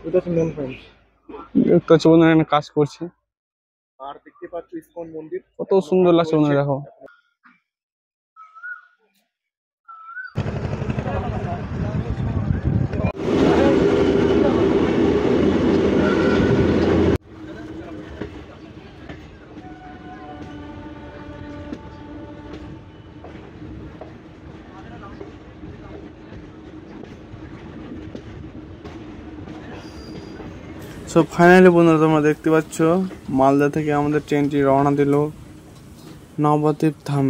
এটা হচ্ছে main point. দেখতে হচ্ছে বন্ধুরা এখানে কাজ করছে। আর দেখতে পাচ্ছ ইসকন মন্দির কত সুন্দর লাগছে বন্ধুরা, দেখো। সো ফাইনালি বন্ধুরা তোমরা দেখতে পাচ্ছ মালদা থেকে আমাদের ট্রেনটি রওনা দিল নবদ্বীপ ধাম।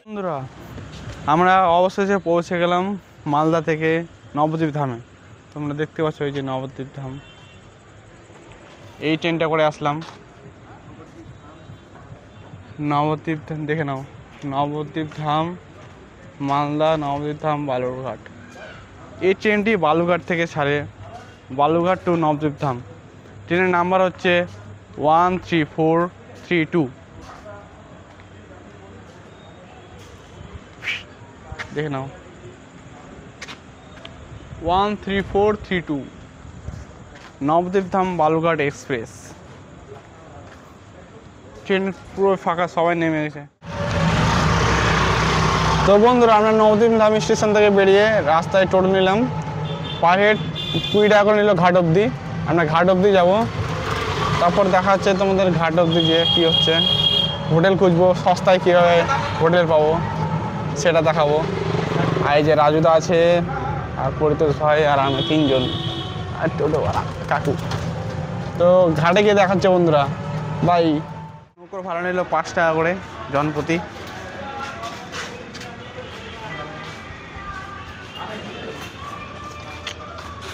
বন্ধুরা আমরা অবশেষে পৌঁছে গেলাম মালদা থেকে নবদ্বীপ ধামে। তোমরা দেখতে পাচ্ছ এই যে নবদ্বীপ ধাম, এই ট্রেনটা করে আসলাম নবদ্বীপ ধাম। দেখে নাও নবদ্বীপ ধাম মালদা, নবদ্বীপ ধাম বালুরঘাট। এই ট্রেনটি বালুরঘাট থেকে ছাড়ে বালুরঘাট টু নবদ্বীপ ধাম। ট্রেনের নাম্বার হচ্ছে 13432। দেখে নাও 13432 নবদ্বীপ ধাম বালুরঘাট এক্সপ্রেস। ট্রেন পুরো ফাঁকা, সবাই নেমে গেছে। তো বন্ধুরা আমরা নবদ্বীপ ধাম স্টেশন থেকে বেরিয়ে রাস্তায় টোটো নিলাম, পার হেড 20 টাকা করে নিল ঘাট অবধি। আমরা ঘাট অবধি যাব, তারপর দেখা যাচ্ছে তোমাদের ঘাট অবধি যে কী হচ্ছে। হোটেল খুঁজবো, সস্তায় কীভাবে হোটেল পাবো সেটা দেখাবো। আর এই যে রাজুদা আছে, আর পরিতোষ ভাই, আর আমরা 3 জন, আর টোটোওয়ালা কাকু। তো ঘাটে গিয়ে দেখাচ্ছে বন্ধুরা। ভাই নৌকোর ভাড়া নিল 5 টাকা করে জনপ্রতি।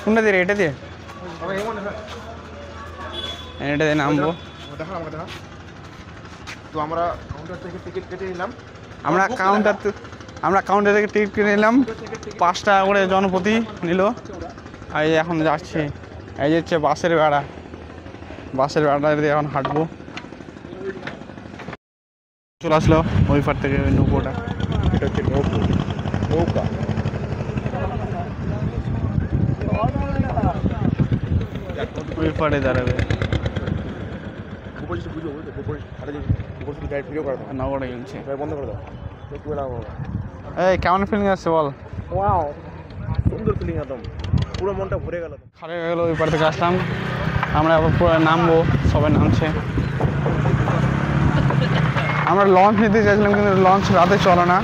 কোনটা দিয়ে? এটা দিয়ে নামবো। তো আমরা কাউন্টার থেকে টিকিট কেটে নিলাম। আমরা কাউন্টার থেকে টিকিট কিনে নিলাম, 5 টাকা করে জনপ্রতি নিল। আর এই এখন যাচ্ছি, এই যে হচ্ছে বাসের ভাড়া দিয়ে এখন হাঁটবো। চলে আসলো ওই পার থেকে ওই নৌকোটা। এটা হচ্ছে নৌকা। ওই পারে দাঁড়াবে। নৌকোটা কিনছে। বন্ধ করে দাও। এই কেমন ফিলিং আসছে বল? ওয়াও, সুন্দর ফিলিং, একদম পুরো মনটা ভরে গেল। খালি হয়ে গেলো, ওই পার থেকে আসলাম। আমরা আবার পুরো নামবো, সবাই নামছে। আমরা লঞ্চ নিতে চাইছিলাম কিন্তু লঞ্চ রাতে চলে না,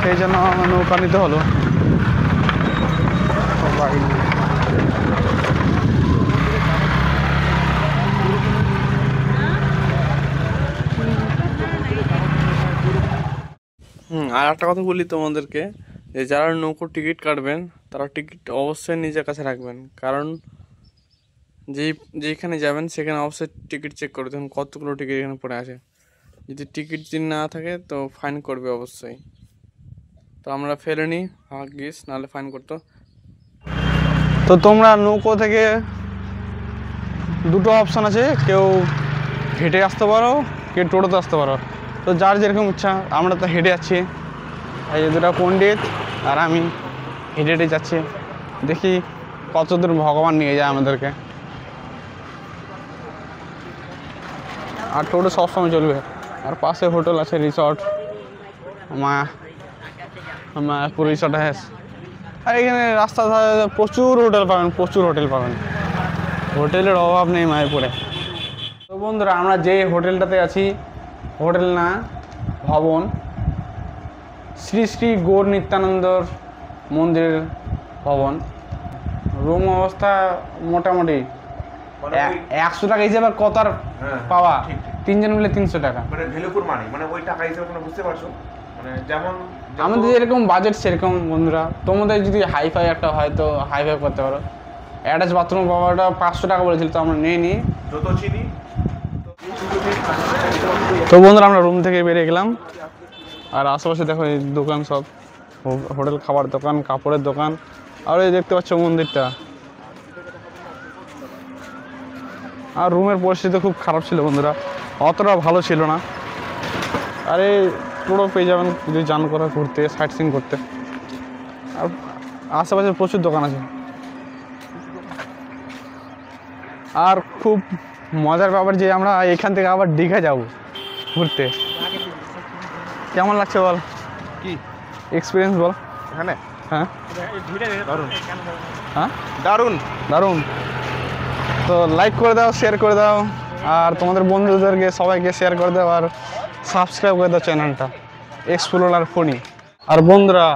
সেই জন্য নৌকা নিতে হলো। আর একটা কথা বলি তোমাদেরকে, যে যারা নৌকোর টিকিট কাটবেন তারা টিকিট অবশ্যই নিজের কাছে রাখবেন, কারণ যেখানে যাবেন সেখানে অবশ্যই টিকিট চেক করে দেখুন কতগুলো টিকিট এখানে পড়ে আছে। যদি টিকিট দিন না থাকে তো ফাইন করবে অবশ্যই। তো আমরা ফেলেনি, ভাগ্যিস, নাহলে ফাইন করতো। তো তোমরা নৌকো থেকে দুটো অপশান আছে, কেউ হেঁটে আসতে পারো, কেউ টোটোতে আসতে পারো। তো যার যেরকম ইচ্ছা, আমরা তো হেঁটে যাচ্ছি। এই যে দুটো পণ্ডিত আর আমি হেঁটে হেঁটে যাচ্ছি, দেখি কত দূর ভগবান নিয়ে যায় আমাদেরকে। আর টোটো সবসময় চলবে, আর পাশে হোটেল আছে, রিসর্ট, মায়াপুর রিসর্ট আছে। আর এখানে রাস্তার ধারে প্রচুর হোটেল পাবেন। হোটেলের অভাব নেই মায়াপুরে। তো বন্ধুরা আমরা যে হোটেলটাতে আছি, হোটেল না ভবন, শ্রী শ্রী গৌর নিত্যানন্দর মন্দিরের ভবন। রুম অবস্থা মোটামুটি 100 টাকা হিসেবে কত আর পাওয়া, 3 জন মিলে 300 টাকা, মানে ভ্যালুপুর মানি, মানে ওই টাকা হিসেবে তোমরা বুঝতে পারছো, মানে যেমন আমাদের যেরকম বাজেট সেরকম। বন্ধুরা তোমাদের যদি হাইফাই একটা হয় তো হাইফাই করতে পারো। অ্যাটাচ বাথরুম পাওয়াটা 500 টাকা বলেছিল, তো আমরা নিয়ে নিই। যত চিনি। তো বন্ধুরা আমরা রুম থেকে বেরিয়ে গেলাম, আর আশেপাশে দেখো এই দোকান সব, হোটেল খাবার দোকান, কাপড়ের দোকান, আর এই দেখতে পাচ্ছ মন্দিরটা। আর রুমের পরিস্থিতি খুব খারাপ ছিল বন্ধুরা, অতটা ভালো ছিল না। আরে পুরো পেয়ে যাবেন যদি যান করা ঘুরতে, সাইট সিং করতে। আর আশেপাশে প্রচুর দোকান আছে। আর খুব মজার ব্যাপার যে আমরা এখান থেকে আবার দীঘা যাব ঘুরতে। কেমন লাগছে বল, কি এক্সপিরিয়েন্স বল এখানে? হ্যাঁ দারুণ, হ্যাঁ দারুণ, দারুণ। তো লাইক করে দাও, শেয়ার করে দাও, আর তোমাদের বন্ধুদেরকে সবাইকে শেয়ার করে দাও, আর সাবস্ক্রাইব করে দাও চ্যানেলটা এক্সপ্লোরার ফোনি। আর বন্ধুরা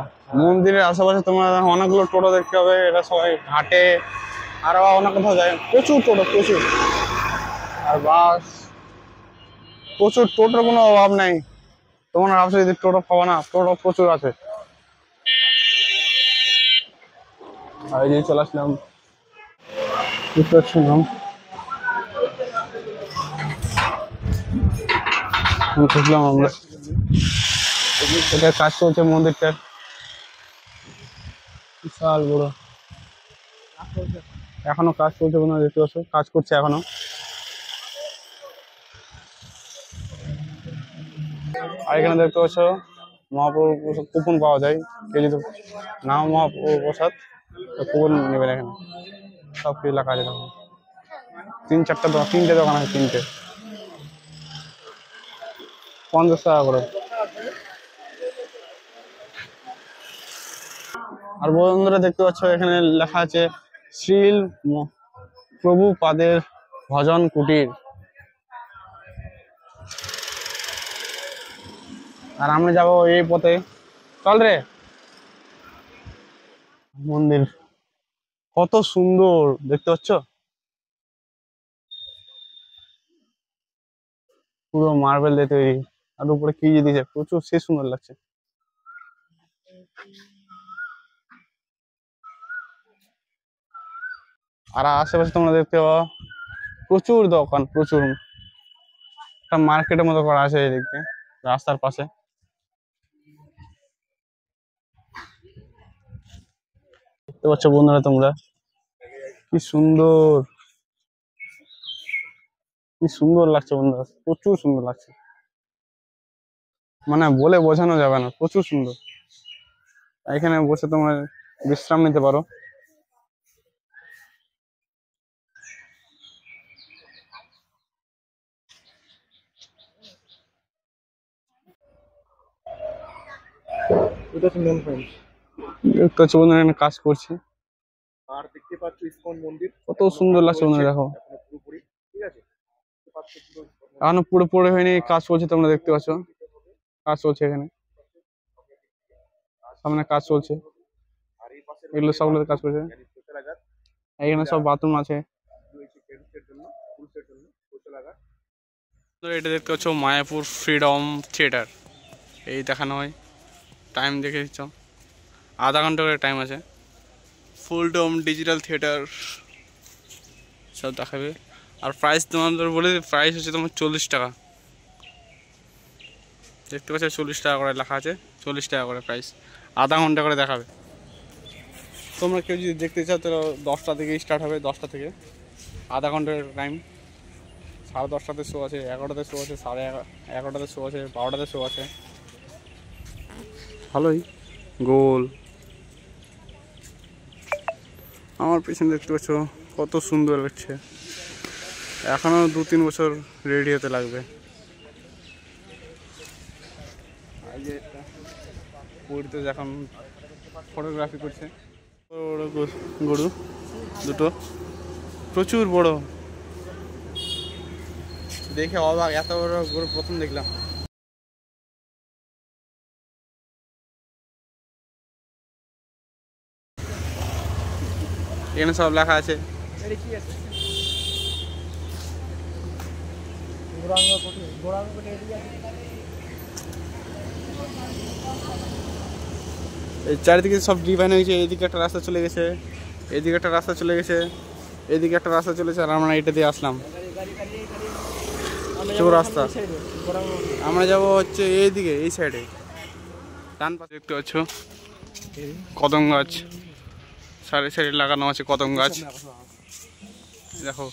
মন্দিরের আশেপাশে তোমরা অনেকগুলো টোটো দেখতে হবে, এটা সবাই ঘাটে আরও অনেক কোথাও যায়, প্রচুর টোটো, প্রচুর। আর বাস, প্রচুর, টোটোর কোনো অভাব নেই। তোমরা ভাবছো যদি টোটো পাবো না, টোটো প্রচুর আছে। আর এই যে চলে আসলাম, বুঝতে পারছি না, বুঝলাম আমরা এটা কাজ চলছে মন্দিরটার, বিশাল বড় এখনো কাজ চলছে। কোনো দেখতে পাচ্ছ কাজ করছে এখনো। আর এখানে দেখতে পাচ্ছ মহাপ্রভুর কুপন পাওয়া যায়, কেউ যদি নাও মহাপ্রভুর প্রসাদ কুপন নেবেন। এখানে সব কিছু লেখা আছে, তখন 3-4টা দোকান, 3টে দোকান আছে, 3টে, 50 টাকা করে। আর বন্ধুরা দেখতে পাচ্ছ এখানে লেখা আছে শ্রীল প্রভুপাদের ভজন কুটির। আর আমরা যাবো এই পথে, চল রে। মন্দির কত সুন্দর দেখতে পাচ্ছ, পুরো মার্বেল দিয়ে তৈরি, আর উপরে কি যে দিয়েছে, প্রচুর, সে সুন্দর লাগছে। আর আশেপাশে তোমরা দেখতে পাও প্রচুর দোকান, প্রচুর, একটা মার্কেটের মতো করা আছে এই দিকতে রাস্তার পাশে। দেখতে পাচ্ছ বন্ধুরা তোমরা কি সুন্দর, কি সুন্দর লাগছে বন্ধুরা, প্রচুর সুন্দর লাগছে, মানে বলে বোঝানো যাবে না, প্রচুর সুন্দর। এখানে বসে তোমরা বিশ্রাম নিতে পারো। এটা হচ্ছে মেন পয়েন্ট। দেখতে পাচ্ছ বন্ধুরা এখানে কাজ করছে, আর দেখতে পাচ্ছ ইসকন মন্দির কত সুন্দর লাগছে বন্ধুরা, দেখো পুরোপুরি ঠিক আছে। এখনো পুরোপুরি হয়নি, কাজ চলছে, তোমরা দেখতে পাচ্ছ কাজ চলছে এখানে, সামনে কাজ চলছে, এগুলো সবগুলোতে কাজ করছে। এখানে সব বাথরুম আছে। এটা দেখতে পাচ্ছ মায়াপুর ফ্রিডম থিয়েটার, এই দেখানো হয়, টাইম দেখে দিচ্ছ, আধা ঘন্টা করে টাইম আছে। ফুল ডোম ডিজিটাল থিয়েটার সব দেখাবে। আর প্রাইস তোমাদের বলে, প্রাইস হচ্ছে তোমার 40 টাকা, দেখতে পাচ্ছ 40 টাকা করে লেখা আছে, 40 টাকা করে প্রাইস, আধা ঘন্টা করে দেখাবে। তোমরা কেউ যদি দেখতে চাও তাহলে 10টা থেকে স্টার্ট হবে, 10টা থেকে আধা ঘন্টার টাইম। 10:30টাতে শো আছে, 11টাতে শো আছে, 11:30টাতে শো আছে, 12টাতে শো আছে, ভালোই গোল। আমার পিছনে দেখতে পাচ্ছ কত সুন্দর লাগছে, এখনও 2-3 বছর রেডি হতে লাগবে। পুরীতে যখন ফটোগ্রাফি করছে, গরু দুটো প্রচুর বড়, দেখে অবাক, এত বড় গরু প্রথম দেখলাম। এখানে সব লেখা আছে। এই চারিদিকে সব ডিভাইন হয়েছে। এইদিকে একটা রাস্তা চলে গেছে, এইদিকে একটা রাস্তা চলে গেছে, এইদিকে একটা রাস্তা চলেছে, আর আমরা এটা দিয়ে আসলাম রাস্তা। আমরা যাব হচ্ছে এইদিকে, এই সাইডে ডান পাশে দেখতে পাচ্ছ কদম গাছ, সাইডে সাইডে লাগানো আছে কদম গাছ। দেখো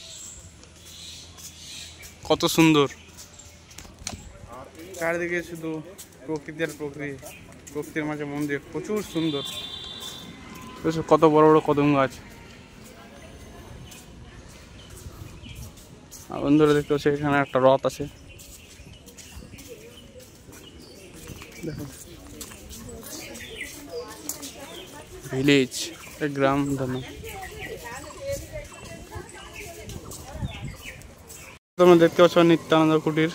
কত সুন্দর, চারিদিকে শুধু প্রকৃতি আর প্রকৃতি, প্রকৃতির মাঝে মন্দির, প্রচুর সুন্দর। কত বড় বড় কদম গাছ। আর বন্ধুরা দেখতে পাচ্ছি এখানে একটা রথ আছে। দেখো ভিলেজ, গ্রাম ধর্ম। তোমরা দেখতে পাচ্ছ নিত্যানন্দ কুটির।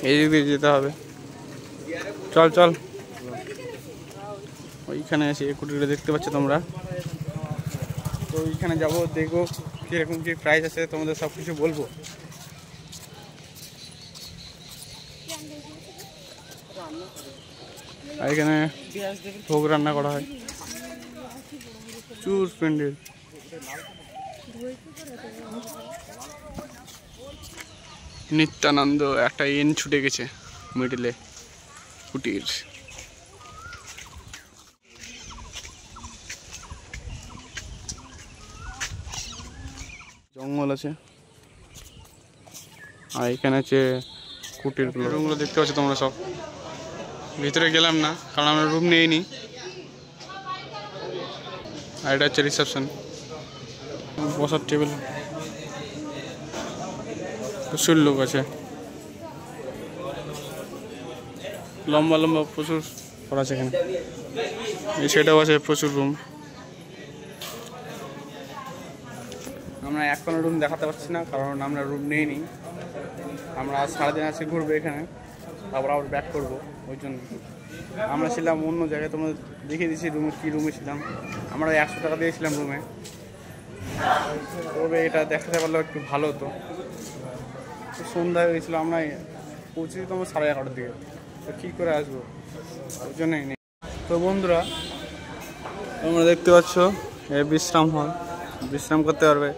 এই দিক দিয়ে যেতে হবে, চল চল। ওইখানে এসে এই কুটিরটা দেখতে পাচ্ছ তোমরা, তো ওইখানে যাবো, দেখবো কিরকম কি প্রাইস আছে, তোমাদের সব কিছু বলবো। আর এখানে ভোগ রান্না করা হয়, প্রচুর প্যান্ডেল। নিত্যানন্দ একটা এন ছুটে গেছে মিডিলে কুটির। জঙ্গল আছে, আর এখানে আছে কুটির রুমগুলো দেখতে পাচ্ছ তোমরা। সব ভিতরে গেলাম না কারণ আমরা রুম নেইনি। আর এটা হচ্ছে রিসেপশন, বসার টেবিল, প্রচুর লোক আছে, লম্বা লম্বা প্রচুর করা আছে এখানে। এই সেটাও আছে প্রচুর রুম। আমরা এখনো রুম দেখাতে পারছি না কারণ আমরা রুম নেইনি। আমরা আজ সারাদিন আছে ঘুরবো এখানে, তারপর আবার ব্যাক করবো। ওই জন্য আমরা ছিলাম অন্য জায়গায়, তোমরা দেখিয়ে দিচ্ছি রুমে কী রুমে ছিলাম। আমরা 100 টাকা দিয়েছিলাম রুমে, তবে এটা দেখাতে পারলেও একটু ভালো হতো। সন্ধ্যা হয়ে গেছিলো, আমরা পৌঁছেছি তোমার 11:30টার দিকে, তো কী করে আসবো, ওই জন্যই নেই। তো বন্ধুরা তোমরা দেখতে পাচ্ছ এই বিশ্রাম হল, বিশ্রাম করতে পারবে,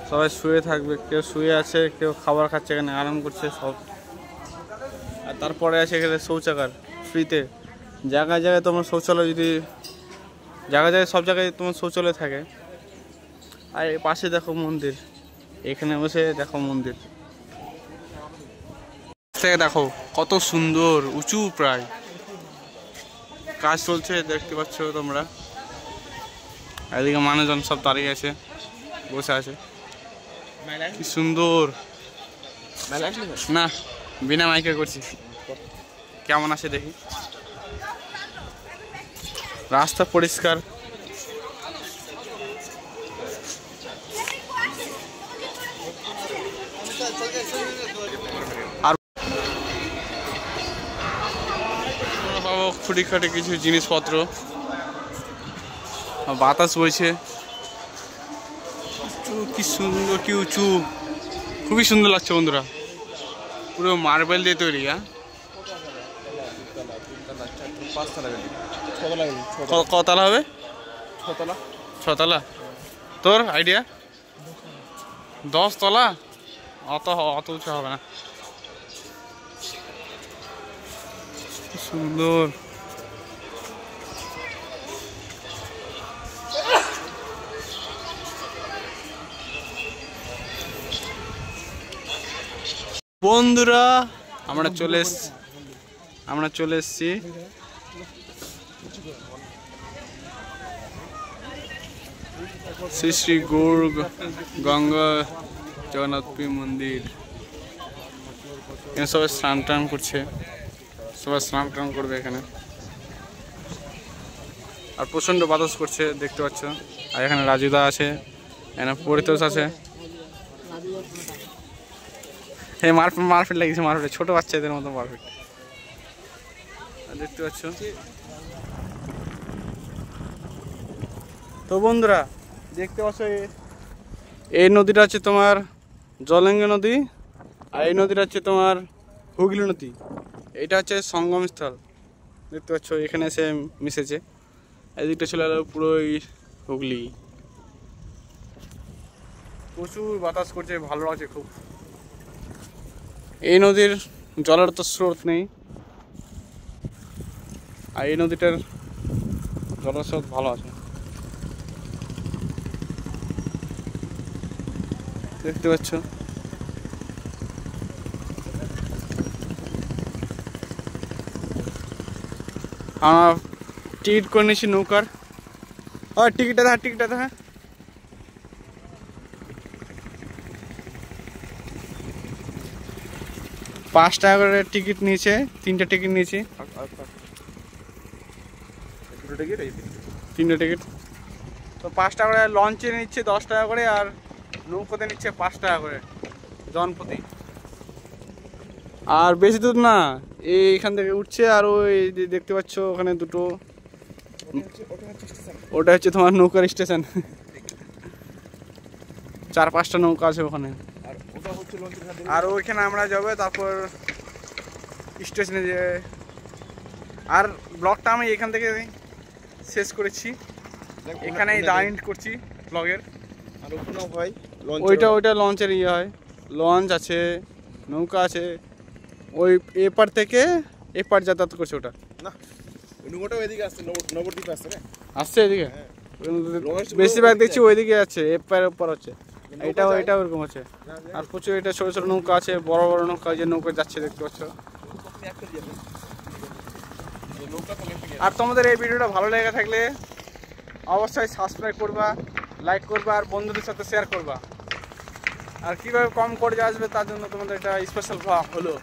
সবাই শুয়ে থাকবে, কেউ শুয়ে আছে, কেউ খাবার খাচ্ছে, এখানে আরাম করছে সব। আর তারপরে আছে এখানে শৌচাগার ফ্রিতে। জায়গায় জায়গায় তোমার শৌচালয়, যদি জায়গায় জায়গায় সব জায়গায় তোমার শৌচালয় থাকে। আর এই পাশে দেখো মন্দির, এখানে বসে দেখো মন্দির থেকে দেখো কত সুন্দর, উঁচু প্রায়। কাজ চলছে দেখতে পাচ্ছ তোমরা। এদিকে মানুষজন সব দাঁড়িয়ে আছে, বসে আছে, কি সুন্দর। না, বিনা মাইকে করছি, কেমন আছে দেখি। রাস্তা পরিষ্কার, আর পাবো খুঁটিখাটি কিছু জিনিসপত্র। বাতাস বইছে, কি সুন্দর, কি উঁচু, খুবই সুন্দর লাগছে বন্ধুরা। পুরো মার্বেল দিয়ে তৈরি। হ্যাঁ, কতলা হবে? 6 তলা। তোর আইডিয়া? 10 তলা? অত উঁচু হবে না। সুন্দর, বন্ধুরা আমরা চলে এসেছি শ্রী শ্রী গৌর গঙ্গা জগন্নাথপুরী মন্দির। এখানে সবাই স্নান টান করছে, সবাই স্নান টান করবে এখানে। আর প্রচণ্ড বাতাস করছে দেখতে পাচ্ছ। আর এখানে রাজুদা আছে, এখানে পরিতোষ আছে। হ্যাঁ মারপিট লাগিয়েছে, মারপিট ছোট বাচ্চাদের মতো মারপিট দেখতে পাচ্ছ। তো বন্ধুরা দেখতে পাচ্ছ এই নদীটা হচ্ছে তোমার জলেঙ্গা নদী, আর এই নদীটা হচ্ছে তোমার হুগলি নদী। এটা হচ্ছে সঙ্গমস্থল দেখতে পাচ্ছ, এখানে এসে মিশেছে। এদিকটা চলে গেল পুরোই হুগলি। প্রচুর বাতাস করছে, ভালো লাগছে খুব। এই নদীর জলের তো স্রোত নেই, আর এই নদীটার জলের স্রোত ভালো আছে দেখতে পাচ্ছ। আমরা টিকিট করে নিয়েছি নৌকার। টিকিটটা দেখা 5 টাকা করে টিকিট নিয়েছে, 3টে টিকিট নিয়েছি, 3টে টিকিট। তো 5 টাকা করে লঞ্চে নিচ্ছে 10 টাকা করে, আর নৌকোতে নিচ্ছে 5 টাকা করে জনপ্রতি। আর বেশি দূর না, এইখান থেকে উঠছে। আর ওই দেখতে পাচ্ছ ওখানে দুটো, ওটা হচ্ছে তোমার নৌকার স্টেশন। 4-5টা নৌকা আছে ওখানে। আর ওইখানে আমরা যাবো, তারপর স্টেশনে যে। আর ব্লগটা আমি এখান থেকে শেষ করেছি, এখানেই এন্ড করছি ব্লগের। আর ওখানেও হয় ওইটা লঞ্চের ইয়ে হয়, লঞ্চ আছে, নৌকা আছে। ওই এপার থেকে এপার যাতায়াত করছে ওটা। না নৌকাটাও এদিকে আসছে, নবদ্বীপে আসছে না, আসছে এদিকে। বেশিরভাগ দেখছি ওইদিকে আছে, এপার ওপার হচ্ছে। এটা ওরকম হচ্ছে। আর প্রচুর এটা ছোট ছোট নৌকা আছে, বড় বড় নৌকা যে নৌকা যাচ্ছে দেখতে পাচ্ছ। আর তোমাদের এই ভিডিওটা ভালো লেগে থাকলে অবশ্যই সাবস্ক্রাইব করবা, লাইক করবা, আর বন্ধুদের সাথে শেয়ার করবা। আর কীভাবে কম করে আসবে তার জন্য তোমাদের একটা স্পেশাল ব্লগ হলো।